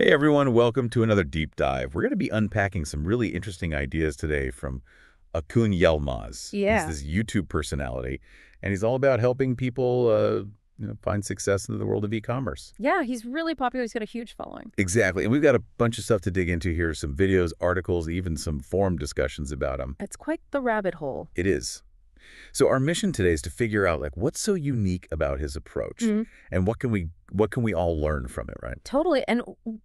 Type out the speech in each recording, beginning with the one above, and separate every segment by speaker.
Speaker 1: Hey everyone, welcome to another deep dive. We're going to be unpacking some really interesting ideas today from Akun Yilmaz. He's
Speaker 2: Yeah.
Speaker 1: this YouTube personality, and he's all about helping people find success in the world of e-commerce.
Speaker 2: Yeah, he's really popular. He's got a huge following.
Speaker 1: Exactly. And we've got a bunch of stuff to dig into here, some videos, articles, even some forum discussions about him.
Speaker 2: It's quite the rabbit hole.
Speaker 1: It is. So our mission today is to figure out what's so unique about his approach
Speaker 2: Mhm.
Speaker 1: and what can we all learn from it, right?
Speaker 2: Totally. And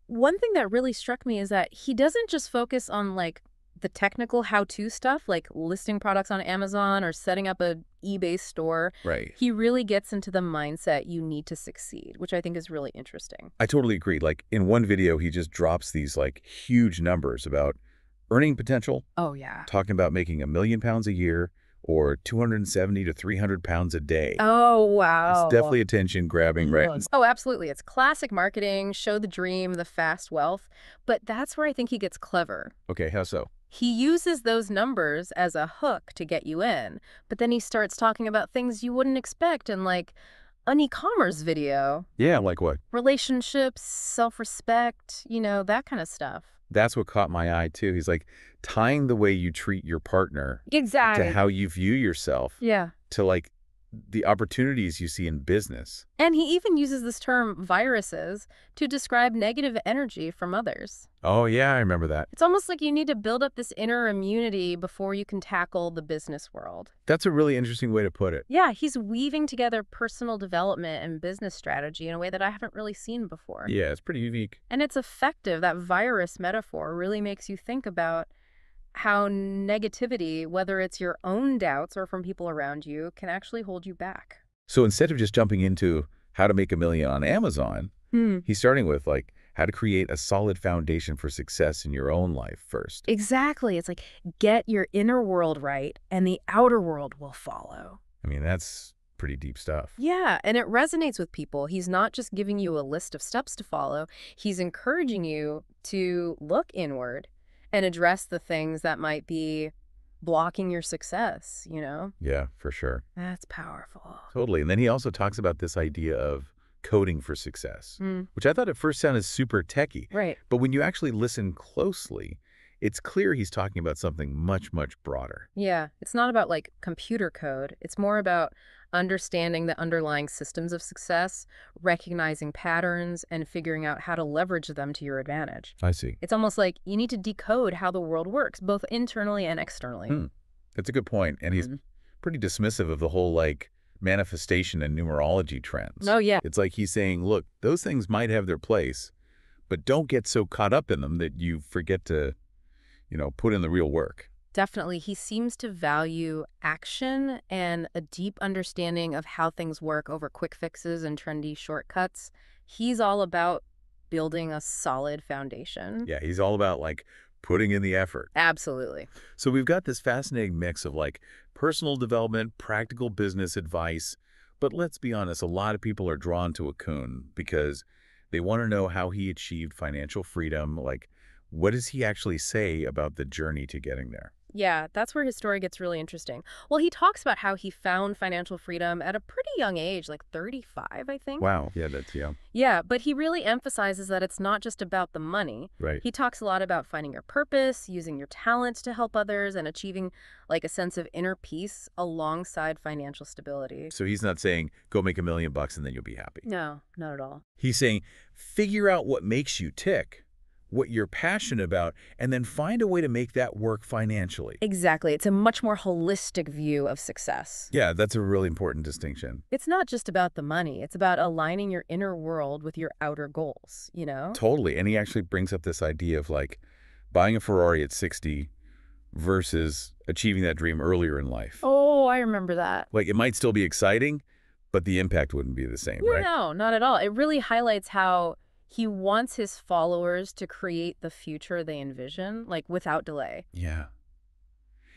Speaker 2: one thing that really struck me is that he doesn't just focus on the technical how-to stuff, like listing products on Amazon or setting up a eBay store.
Speaker 1: Right.
Speaker 2: He really gets into the mindset you need to succeed, which I think is really interesting.
Speaker 1: I totally agree. In one video, he just drops these huge numbers about earning potential,
Speaker 2: Oh, yeah.
Speaker 1: talking about making £1 million a year or 270 to 300 pounds a day.
Speaker 2: Oh,
Speaker 1: It's
Speaker 2: wow.
Speaker 1: definitely attention grabbing, right?
Speaker 2: Oh, absolutely. It's classic marketing, show the dream, the fast wealth. But that's where I think he gets clever.
Speaker 1: Okay, how so?
Speaker 2: He uses those numbers as a hook to get you in, but then he starts talking about things you wouldn't expect in an e-commerce video.
Speaker 1: Yeah, like what?
Speaker 2: Relationships, self-respect, that kind of stuff.
Speaker 1: That's what caught my eye too. He's tying the way you treat your partner to
Speaker 2: Exactly.
Speaker 1: how you view yourself
Speaker 2: Yeah.
Speaker 1: to the opportunities you see in business.
Speaker 2: And he even uses this term viruses to describe negative energy from others.
Speaker 1: Oh yeah, I remember that.
Speaker 2: It's almost like you need to build up this inner immunity before you can tackle the business world.
Speaker 1: That's a really interesting way to put it.
Speaker 2: Yeah, he's weaving together personal development and business strategy in a way that I haven't really seen before.
Speaker 1: Yeah, it's pretty unique.
Speaker 2: And it's effective. That virus metaphor really makes you think about how negativity, whether it's your own doubts or from people around you, can actually hold you back.
Speaker 1: So instead of just jumping into how to make a million on Amazon, he's starting with how to create a solid foundation for success in your own life first.
Speaker 2: Exactly. It's like get your inner world right and the outer world will follow.
Speaker 1: I mean, that's pretty deep stuff.
Speaker 2: Yeah, and it resonates with people. He's not just giving you a list of steps to follow. He's encouraging you to look inward and address the things that might be blocking your success.
Speaker 1: Yeah, for sure.
Speaker 2: That's powerful.
Speaker 1: Totally. And then he also talks about this idea of coding for success, which I thought at first sounded super techy.
Speaker 2: Right.
Speaker 1: But when you actually listen closely, it's clear he's talking about something much, much broader.
Speaker 2: Yeah, it's not about computer code. It's more about understanding the underlying systems of success, recognizing patterns, and figuring out how to leverage them to your advantage.
Speaker 1: I see.
Speaker 2: It's almost like you need to decode how the world works, both internally and externally.
Speaker 1: That's a good point. And he's pretty dismissive of the whole manifestation and numerology trends.
Speaker 2: Oh, yeah.
Speaker 1: It's like he's saying, look, those things might have their place, but don't get so caught up in them that you forget to, put in the real work.
Speaker 2: Definitely. He seems to value action and a deep understanding of how things work over quick fixes and trendy shortcuts. He's all about building a solid foundation.
Speaker 1: Yeah, he's all about putting in the effort.
Speaker 2: Absolutely.
Speaker 1: So we've got this fascinating mix of personal development, practical business advice. But let's be honest, a lot of people are drawn to Akun because they want to know how he achieved financial freedom. What does he actually say about the journey to getting there?
Speaker 2: Yeah, that's where his story gets really interesting. Well, he talks about how he found financial freedom at a pretty young age, 35, I think.
Speaker 1: Wow. Yeah, that's, yeah.
Speaker 2: Yeah, but he really emphasizes that it's not just about the money.
Speaker 1: Right.
Speaker 2: He talks a lot about finding your purpose, using your talents to help others, and achieving a sense of inner peace alongside financial stability.
Speaker 1: So he's not saying, go make $1 million and then you'll be happy.
Speaker 2: No, not at all.
Speaker 1: He's saying, figure out what makes you tick, what you're passionate about, and then find a way to make that work financially.
Speaker 2: Exactly. It's a much more holistic view of success.
Speaker 1: Yeah, that's a really important distinction.
Speaker 2: It's not just about the money. It's about aligning your inner world with your outer goals.
Speaker 1: Totally. And he actually brings up this idea of buying a Ferrari at 60 versus achieving that dream earlier in life.
Speaker 2: Oh, I remember that.
Speaker 1: It might still be exciting, but the impact wouldn't be the same, right?
Speaker 2: No, not at all. It really highlights how he wants his followers to create the future they envision, without delay.
Speaker 1: Yeah.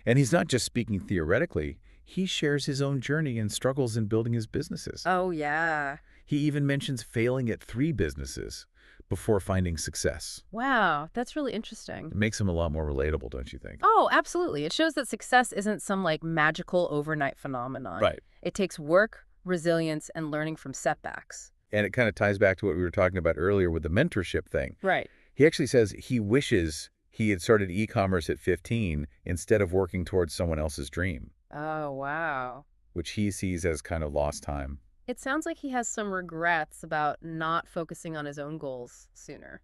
Speaker 1: And he's not just speaking theoretically. He shares his own journey and struggles in building his businesses.
Speaker 2: Oh, yeah.
Speaker 1: He even mentions failing at 3 businesses before finding success.
Speaker 2: Wow, that's really interesting.
Speaker 1: It makes him a lot more relatable, don't you think?
Speaker 2: Oh, absolutely. It shows that success isn't some magical overnight phenomenon.
Speaker 1: Right.
Speaker 2: It takes work, resilience, and learning from setbacks.
Speaker 1: And it kind of ties back to what we were talking about earlier with the mentorship thing.
Speaker 2: Right.
Speaker 1: He actually says he wishes he had started e-commerce at 15 instead of working towards someone else's dream,
Speaker 2: Oh, wow.
Speaker 1: which he sees as kind of lost time.
Speaker 2: It sounds like he has some regrets about not focusing on his own goals sooner.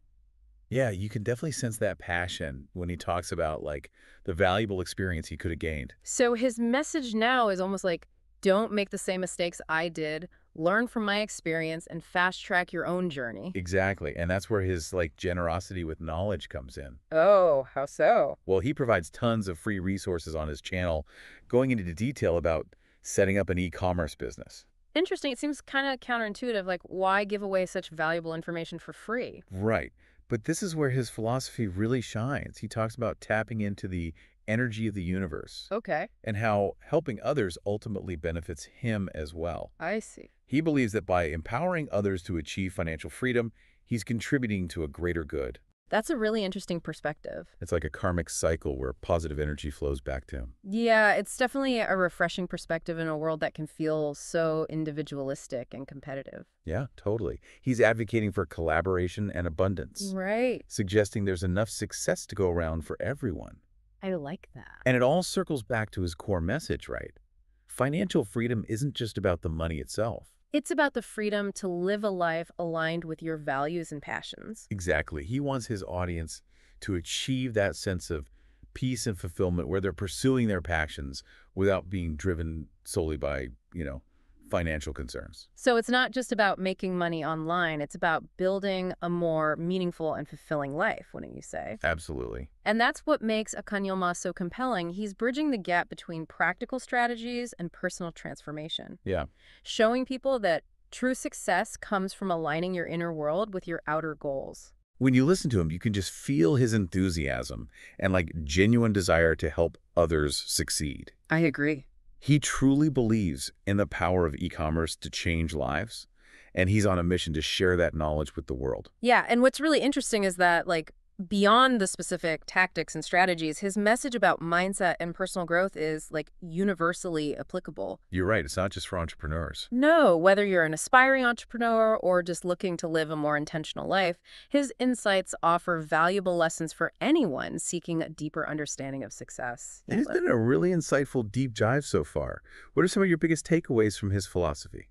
Speaker 1: Yeah, you can definitely sense that passion when he talks about like the valuable experience he could have gained.
Speaker 2: So his message now is almost like, don't make the same mistakes I did, learn from my experience, and fast track your own journey.
Speaker 1: Exactly. And that's where his like generosity with knowledge comes in.
Speaker 2: Oh, how so?
Speaker 1: Well, he provides tons of free resources on his channel, going into detail about setting up an e-commerce business.
Speaker 2: Interesting. It seems kind of counterintuitive. Like, why give away such valuable information for free?
Speaker 1: Right. But this is where his philosophy really shines. He talks about tapping into the energy of the universe
Speaker 2: Okay,
Speaker 1: and how helping others ultimately benefits him as well.
Speaker 2: I see.
Speaker 1: He believes that by empowering others to achieve financial freedom, he's contributing to a greater good.
Speaker 2: That's a really interesting perspective.
Speaker 1: It's like a karmic cycle where positive energy flows back to him.
Speaker 2: Yeah, it's definitely a refreshing perspective in a world that can feel so individualistic and competitive.
Speaker 1: Yeah, totally. He's advocating for collaboration and abundance,
Speaker 2: Right.
Speaker 1: suggesting there's enough success to go around for everyone.
Speaker 2: I like that.
Speaker 1: And it all circles back to his core message, right? Financial freedom isn't just about the money itself.
Speaker 2: It's about the freedom to live a life aligned with your values and passions.
Speaker 1: Exactly. He wants his audience to achieve that sense of peace and fulfillment where they're pursuing their passions without being driven solely by, financial concerns.
Speaker 2: So it's not just about making money online, it's about building a more meaningful and fulfilling life, wouldn't you say?
Speaker 1: Absolutely.
Speaker 2: And that's what makes Akanyilma so compelling. He's bridging the gap between practical strategies and personal transformation,
Speaker 1: Yeah.
Speaker 2: showing people that true success comes from aligning your inner world with your outer goals.
Speaker 1: When you listen to him, you can just feel his enthusiasm and like genuine desire to help others succeed.
Speaker 2: I agree.
Speaker 1: He truly believes in the power of e-commerce to change lives, and he's on a mission to share that knowledge with the world.
Speaker 2: Yeah, and what's really interesting is that, like, beyond the specific tactics and strategies, his message about mindset and personal growth is, like, universally applicable.
Speaker 1: You're right, it's not just for entrepreneurs.
Speaker 2: No, whether you're an aspiring entrepreneur or just looking to live a more intentional life, his insights offer valuable lessons for anyone seeking a deeper understanding of success.
Speaker 1: It's been a really insightful deep dive so far. What are some of your biggest takeaways from his philosophy?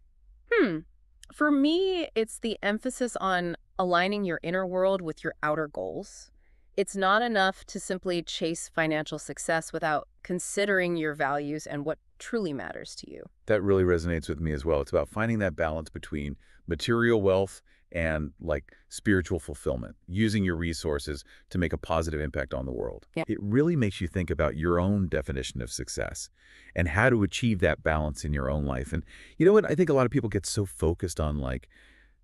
Speaker 2: For me, it's the emphasis on aligning your inner world with your outer goals. It's not enough to simply chase financial success without considering your values and what truly matters to you.
Speaker 1: That really resonates with me as well. It's about finding that balance between material wealth and like spiritual fulfillment, using your resources to make a positive impact on the world.
Speaker 2: Yeah.
Speaker 1: It really makes you think about your own definition of success and how to achieve that balance in your own life. And you know what? I think a lot of people get so focused on like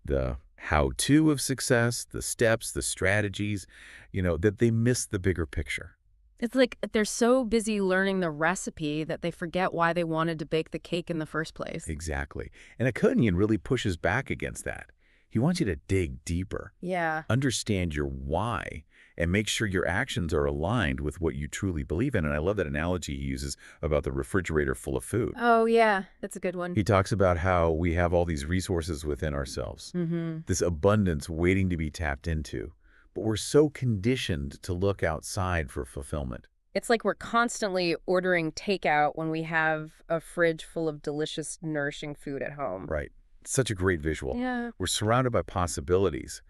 Speaker 1: the how-to of success, the steps, the strategies, that they miss the bigger picture.
Speaker 2: It's like they're so busy learning the recipe that they forget why they wanted to bake the cake in the first place.
Speaker 1: Exactly. And Akunian really pushes back against that. He wants you to dig deeper,
Speaker 2: Yeah.
Speaker 1: understand your why, and make sure your actions are aligned with what you truly believe in. And I love that analogy he uses about the refrigerator full of food.
Speaker 2: Oh, yeah. That's a good one.
Speaker 1: He talks about how we have all these resources within ourselves, this abundance waiting to be tapped into, but we're so conditioned to look outside for fulfillment.
Speaker 2: It's like we're constantly ordering takeout when we have a fridge full of delicious, nourishing food at home.
Speaker 1: Right. Such a great visual.
Speaker 2: Yeah.
Speaker 1: We're surrounded by possibilities,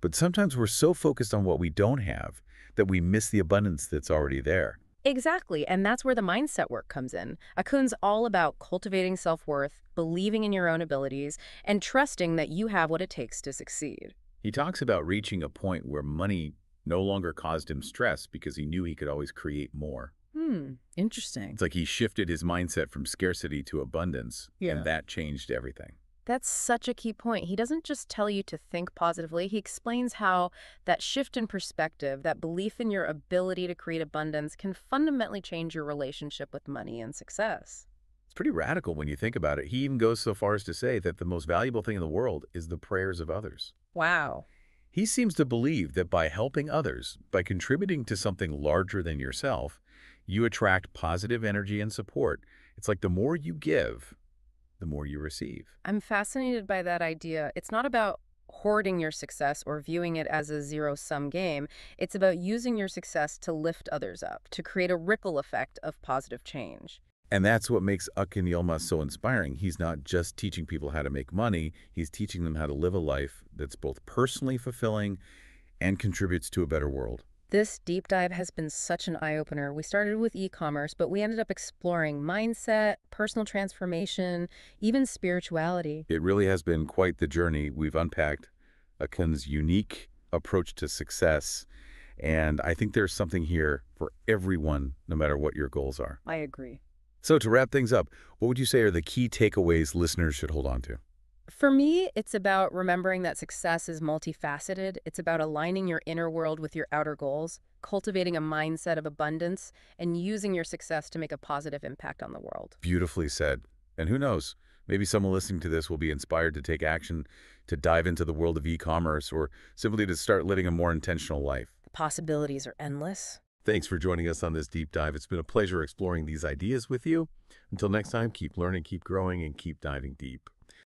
Speaker 1: but sometimes we're so focused on what we don't have that we miss the abundance that's already there.
Speaker 2: Exactly, and that's where the mindset work comes in. Akun's all about cultivating self-worth, believing in your own abilities, and trusting that you have what it takes to succeed.
Speaker 1: He talks about reaching a point where money no longer caused him stress because he knew he could always create more.
Speaker 2: Interesting.
Speaker 1: It's like he shifted his mindset from scarcity to abundance,
Speaker 2: Yeah.
Speaker 1: and that changed everything.
Speaker 2: That's such a key point. He doesn't just tell you to think positively. He explains how that shift in perspective, that belief in your ability to create abundance, can fundamentally change your relationship with money and success.
Speaker 1: It's pretty radical when you think about it. He even goes so far as to say that the most valuable thing in the world is the prayers of others.
Speaker 2: Wow.
Speaker 1: He seems to believe that by helping others, by contributing to something larger than yourself, you attract positive energy and support. It's like the more you give, the more you receive.
Speaker 2: I'm fascinated by that idea. It's not about hoarding your success or viewing it as a zero-sum game. It's about using your success to lift others up, to create a ripple effect of positive change.
Speaker 1: And that's what makes Akın Yilmaz so inspiring. He's not just teaching people how to make money, he's teaching them how to live a life that's both personally fulfilling and contributes to a better world.
Speaker 2: This deep dive has been such an eye-opener. We started with e-commerce, but we ended up exploring mindset, personal transformation, even spirituality.
Speaker 1: It really has been quite the journey. We've unpacked Akın's unique approach to success, and I think there's something here for everyone, no matter what your goals are.
Speaker 2: I agree.
Speaker 1: So to wrap things up, what would you say are the key takeaways listeners should hold on to?
Speaker 2: For me, it's about remembering that success is multifaceted. It's about aligning your inner world with your outer goals, cultivating a mindset of abundance, and using your success to make a positive impact on the world.
Speaker 1: Beautifully said. And who knows, maybe someone listening to this will be inspired to take action, to dive into the world of e-commerce, or simply to start living a more intentional life.
Speaker 2: The possibilities are endless.
Speaker 1: Thanks for joining us on this deep dive. It's been a pleasure exploring these ideas with you. Until next time, keep learning, keep growing, and keep diving deep.